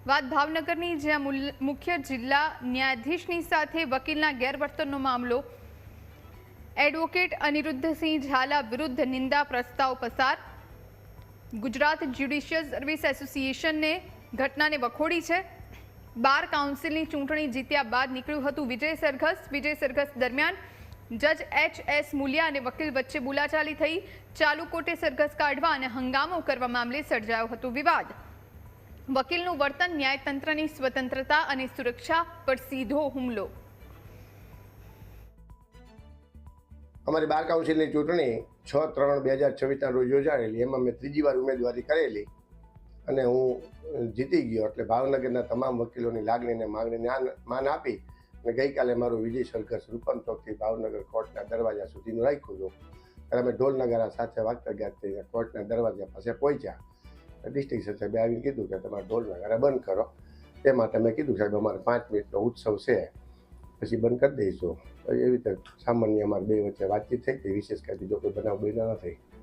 વાત ભાવનગરની, જ્યાં મુખ્ય જિલ્લા ન્યાયાધીશની સાથે વકીલના ગેરવર્તનનો મામલો. એડવોકેટ અનિરુદ્ધસિંહ ઝાલા વિરુદ્ધ નિંદા પ્રસ્તાવ પસાર. ગુજરાત જ્યુડિશિયલ સર્વિસ એસોસિએશને ઘટનાને વખોડી છે. બાર કાઉન્સિલની ચૂંટણી જીત્યા બાદ નીકળ્યું હતું વિજય સરઘસ દરમિયાન જજ H.S. મુલિયા અને વકીલ વચ્ચે બોલાચાલી થઈ. ચાલુ કોર્ટે સરઘસ કાઢવા અને હંગામો કરવા મામલે સર્જાયો હતો વિવાદ. વકીલનું વર્તન ન્યાયતંત્રની સ્વતંત્રતા અને સુરક્ષા પર સીધો હુમલો. અમારી બાર કાઉન્સિલની ચૂંટણી 6/3/2026 રોજ યોજાયેલી. એમાં મેં ત્રીજી વાર ઉમેદવારી કરેલી અને હું જીતી ગયો. એટલે ભાવનગરના તમામ વકીલોની લાગણીને માંગણીને માન આપી અને ગઈકાલે મારું વિજય સરઘસ રૂપન ચોકથી ભાવનગર કોર્ટના દરવાજા સુધીનું રાખ્યું હતું. ત્યારે અમે ઢોલ નગારા સાથે વાગતા ગયા કોર્ટના દરવાજા પાસે પહોંચ્યા. ડિસ્ટ્રિક્ટ સાહેબે આવીને કીધું કે તમારે ઢોલ નગારા બંધ કરો. તે માટે મેં કીધું સાહેબ અમારે 5 મિનિટનો ઉત્સવ છે, પછી બંધ કરી દઈશું. એવી રીતે સામાન્ય અમારી બે વચ્ચે વાતચીત થઈ હતી. વિશેષ કાંઈ બીજો કોઈ બનાવ બન્યો નથી.